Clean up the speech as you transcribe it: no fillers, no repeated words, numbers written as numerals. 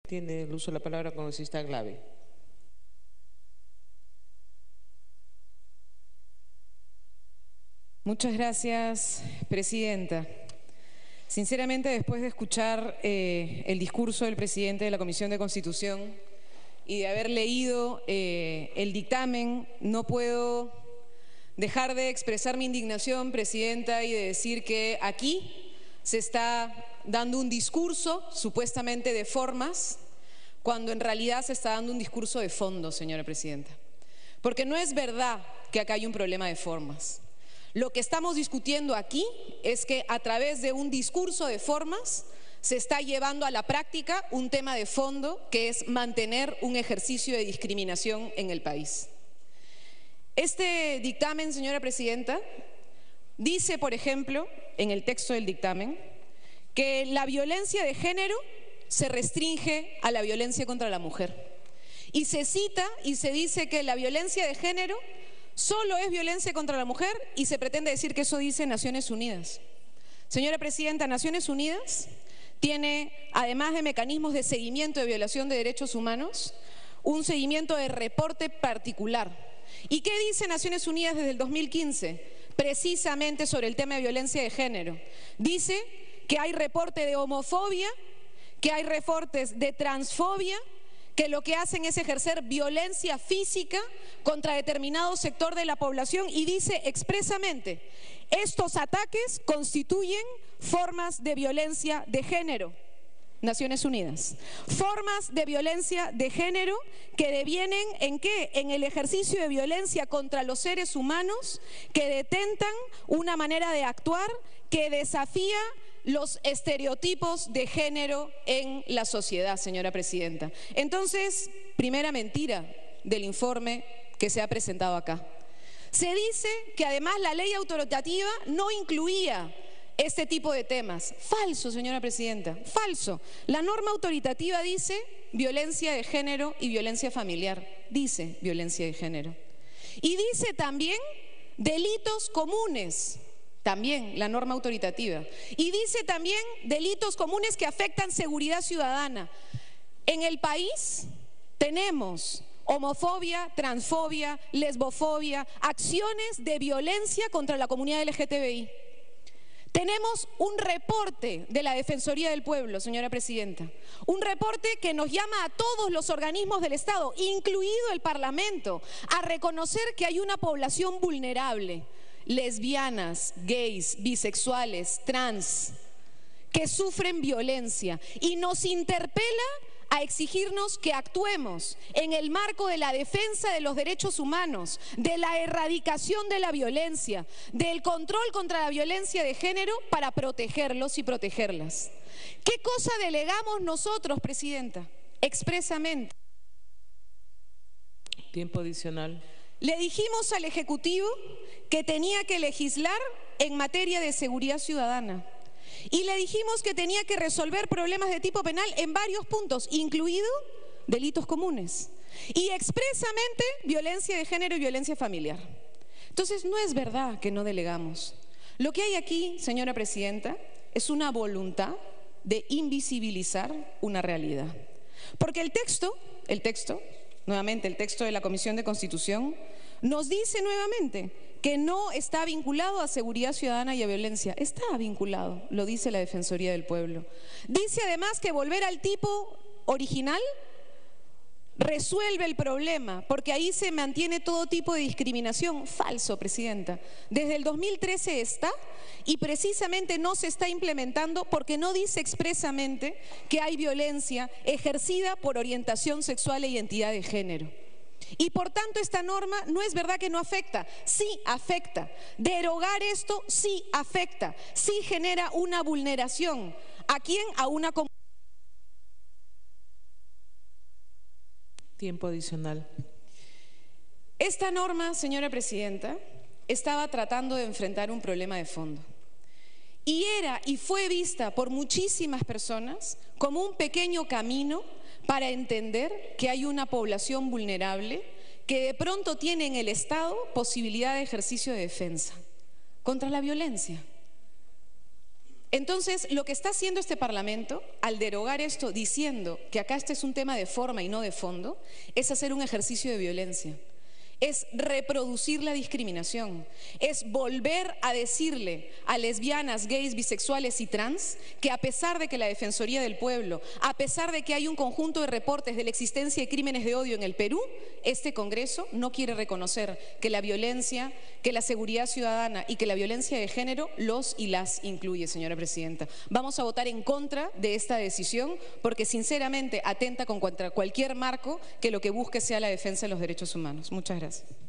Tiene el uso de la palabra congresista Glave. Muchas gracias, presidenta. Sinceramente, después de escuchar el discurso del presidente de la Comisión de Constitución y de haber leído el dictamen, no puedo dejar de expresar mi indignación, presidenta, y de decir que aquí se está dando un discurso supuestamente de formas, cuando en realidad se está dando un discurso de fondo, señora presidenta. Porque no es verdad que acá hay un problema de formas. Lo que estamos discutiendo aquí es que a través de un discurso de formas se está llevando a la práctica un tema de fondo, que es mantener un ejercicio de discriminación en el país. Este dictamen, señora presidenta, dice, por ejemplo, en el texto del dictamen, que la violencia de género se restringe a la violencia contra la mujer. Y se cita y se dice que la violencia de género solo es violencia contra la mujer, y se pretende decir que eso dice Naciones Unidas. Señora presidenta, Naciones Unidas tiene, además de mecanismos de seguimiento de violación de derechos humanos, un seguimiento de reporte particular. ¿Y qué dice Naciones Unidas desde el 2015? Precisamente sobre el tema de violencia de género. Dice que hay reporte de homofobia, que hay reportes de transfobia, que lo que hacen es ejercer violencia física contra determinado sector de la población, y dice expresamente: estos ataques constituyen formas de violencia de género. Naciones Unidas. Formas de violencia de género que devienen ¿en qué? En el ejercicio de violencia contra los seres humanos, que detentan una manera de actuar que desafía los estereotipos de género en la sociedad, señora presidenta. Entonces, primera mentira del informe que se ha presentado acá. Se dice que además la ley autoritativa no incluía este tipo de temas. Falso, señora presidenta, falso. La norma autoritativa dice violencia de género y violencia familiar. Dice violencia de género. Y dice también delitos comunes. También la norma autoritativa. Y dice también delitos comunes que afectan seguridad ciudadana. En el país tenemos homofobia, transfobia, lesbofobia, acciones de violencia contra la comunidad LGTBI. Tenemos un reporte de la Defensoría del Pueblo, señora presidenta, un reporte que nos llama a todos los organismos del Estado, incluido el Parlamento, a reconocer que hay una población vulnerable, lesbianas, gays, bisexuales, trans, que sufren violencia, y nos interpela a exigirnos que actuemos en el marco de la defensa de los derechos humanos, de la erradicación de la violencia, del control contra la violencia de género, para protegerlos y protegerlas. ¿Qué cosa delegamos nosotros, presidenta? Expresamente. Tiempo adicional. Le dijimos al Ejecutivo que tenía que legislar en materia de seguridad ciudadana. Y le dijimos que tenía que resolver problemas de tipo penal en varios puntos, incluido delitos comunes. Y expresamente violencia de género y violencia familiar. Entonces, no es verdad que no delegamos. Lo que hay aquí, señora presidenta, es una voluntad de invisibilizar una realidad. Porque el texto, nuevamente el texto de la Comisión de Constitución, nos dice nuevamente que no está vinculado a seguridad ciudadana y a violencia. Está vinculado, lo dice la Defensoría del Pueblo. Dice además que volver al tipo original resuelve el problema, porque ahí se mantiene todo tipo de discriminación. Falso, presidenta. Desde el 2013 está, y precisamente no se está implementando porque no dice expresamente que hay violencia ejercida por orientación sexual e identidad de género. Y por tanto esta norma no es verdad que no afecta, sí afecta. Derogar esto sí afecta, sí genera una vulneración. ¿A quién? A una comunidad. Tiempo adicional. Esta norma, señora presidenta, estaba tratando de enfrentar un problema de fondo. Y era y fue vista por muchísimas personas como un pequeño camino para entender que hay una población vulnerable que de pronto tiene en el Estado posibilidad de ejercicio de defensa contra la violencia. Entonces, lo que está haciendo este Parlamento, al derogar esto, diciendo que acá este es un tema de forma y no de fondo, es hacer un ejercicio de violencia. Es reproducir la discriminación, es volver a decirle a lesbianas, gays, bisexuales y trans que a pesar de que la Defensoría del Pueblo, a pesar de que hay un conjunto de reportes de la existencia de crímenes de odio en el Perú, este Congreso no quiere reconocer que la violencia, que la seguridad ciudadana y que la violencia de género los y las incluye, señora Presidenta. Vamos a votar en contra de esta decisión porque sinceramente atenta contra cualquier marco que lo que busque sea la defensa de los derechos humanos. Muchas gracias.